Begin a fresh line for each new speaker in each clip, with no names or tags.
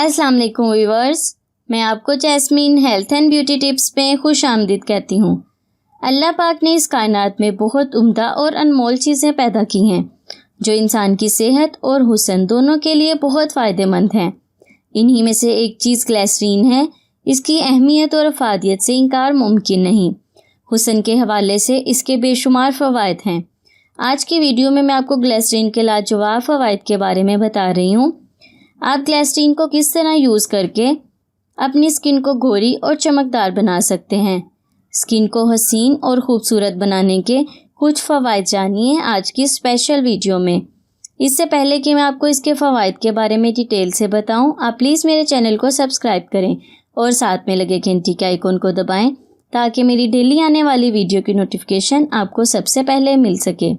अस्सलाम वालेकुम व्यूअर्स, मैं आपको jasmine health and beauty tips में खुश आमदीद कहती हूँ। अल्लाह पाक ने इस कायनात में बहुत उम्दा और अनमोल चीज़ें पैदा की हैं जो इंसान की सेहत और हुस्न दोनों के लिए बहुत फ़ायदेमंद हैं। इन्हीं में से एक चीज़ ग्लिसरीन है। इसकी अहमियत और अफादियत से इनकार मुमकिन नहीं। हुस्न के हवाले से इसके बेशुमार फ़वाइद हैं। आज की वीडियो में मैं आपको ग्लिसरीन के लाजवाब फ़वाइद के बारे में बता रही हूँ। आप ग्लिसरीन को किस तरह यूज़ करके अपनी स्किन को गोरी और चमकदार बना सकते हैं। स्किन को हसीन और ख़ूबसूरत बनाने के कुछ फ़वाइद जानिए आज की स्पेशल वीडियो में। इससे पहले कि मैं आपको इसके फ़वाइद के बारे में डिटेल से बताऊं, आप प्लीज़ मेरे चैनल को सब्सक्राइब करें और साथ में लगे घंटी के आइकन को दबाएं ताकि मेरी डेली आने वाली वीडियो की नोटिफिकेशन आपको सबसे पहले मिल सके।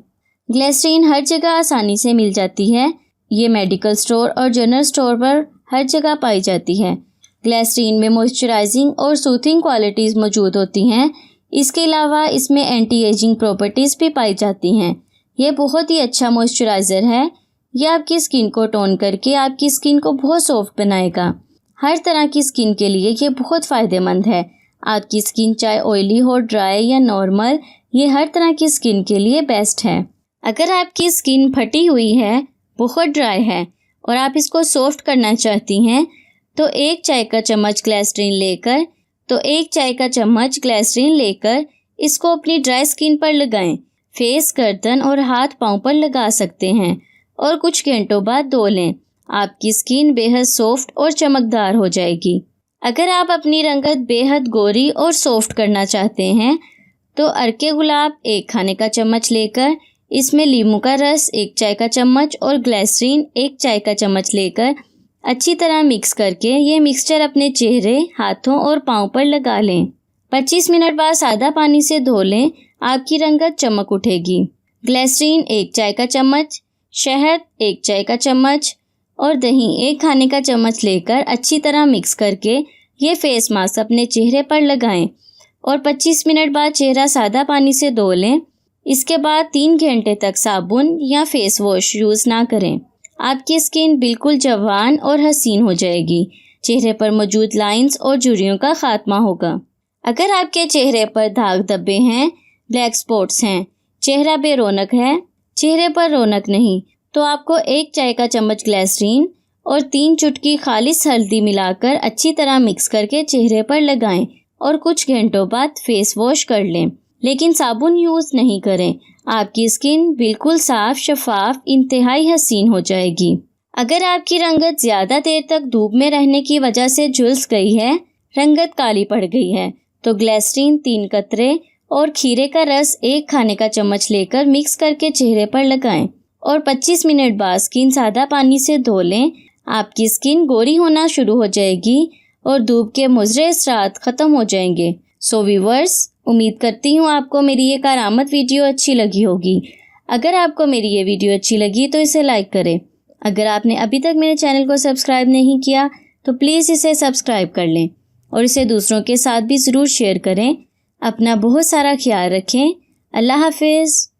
ग्लिसरीन हर जगह आसानी से मिल जाती है। ये मेडिकल स्टोर और जनरल स्टोर पर हर जगह पाई जाती है। ग्लिसरीन में मॉइस्चराइजिंग और सूथिंग क्वालिटीज़ मौजूद होती हैं। इसके अलावा इसमें एंटी एजिंग प्रॉपर्टीज़ भी पाई जाती हैं। ये बहुत ही अच्छा मॉइस्चराइज़र है। यह आपकी स्किन को टोन करके आपकी स्किन को बहुत सॉफ्ट बनाएगा। हर तरह की स्किन के लिए ये बहुत फ़ायदेमंद है। आपकी स्किन चाहे ऑयली हो, ड्राई या नॉर्मल, ये हर तरह की स्किन के लिए बेस्ट है। अगर आपकी स्किन फटी हुई है, बहुत ड्राई है और आप इसको सॉफ्ट करना चाहती हैं तो एक चाय का चम्मच ग्लिसरीन लेकर इसको अपनी ड्राई स्किन पर लगाएं। फेस, गर्दन और हाथ पांव पर लगा सकते हैं और कुछ घंटों बाद धो लें। आपकी स्किन बेहद सॉफ्ट और चमकदार हो जाएगी। अगर आप अपनी रंगत बेहद गोरी और सॉफ्ट करना चाहते हैं तो अर्के गुलाब 1 खाने का चम्मच लेकर इसमें नींबू का रस 1 चाय का चम्मच और ग्लिसरीन 1 चाय का चम्मच लेकर अच्छी तरह मिक्स करके ये मिक्सचर अपने चेहरे, हाथों और पाँव पर लगा लें। 25 मिनट बाद सादा पानी से धो लें। आपकी रंगत चमक उठेगी। ग्लिसरीन 1 चाय का चम्मच, शहद 1 चाय का चम्मच और दही 1 खाने का चम्मच लेकर अच्छी तरह मिक्स करके ये फेस मास्क अपने चेहरे पर लगाएं और 25 मिनट बाद चेहरा सादा पानी से धो लें। इसके बाद 3 घंटे तक साबुन या फेस वॉश यूज़ ना करें। आपकी स्किन बिल्कुल जवान और हसीन हो जाएगी। चेहरे पर मौजूद लाइंस और झुर्रियों का खात्मा होगा। अगर आपके चेहरे पर दाग धब्बे हैं, ब्लैक स्पॉट्स हैं, चेहरा बेरौनक है, चेहरे पर रौनक नहीं, तो आपको 1 चाय का चम्मच ग्लिसरीन और 3 चुटकी खालिस हल्दी मिलाकर अच्छी तरह मिक्स करके चेहरे पर लगाएं और कुछ घंटों बाद फेस वॉश कर लें, लेकिन साबुन यूज़ नहीं करें। आपकी स्किन बिल्कुल साफ, शफाफ, इंतहाई हसीन हो जाएगी। अगर आपकी रंगत ज़्यादा देर तक धूप में रहने की वजह से झुलस गई है, रंगत काली पड़ गई है, तो ग्लिसरीन 3 कतरे और खीरे का रस 1 खाने का चम्मच लेकर मिक्स करके चेहरे पर लगाएं और 25 मिनट बाद स्किन सादा पानी से धो लें। आपकी स्किन गोरी होना शुरू हो जाएगी और धूप के मुज़रे असरात ख़त्म हो जाएंगे। सो व्यूअर्स, उम्मीद करती हूँ आपको मेरी ये करामत वीडियो अच्छी लगी होगी। अगर आपको मेरी ये वीडियो अच्छी लगी तो इसे लाइक करें। अगर आपने अभी तक मेरे चैनल को सब्सक्राइब नहीं किया तो प्लीज़ इसे सब्सक्राइब कर लें और इसे दूसरों के साथ भी ज़रूर शेयर करें। अपना बहुत सारा ख्याल रखें। अल्लाह हाफिज़।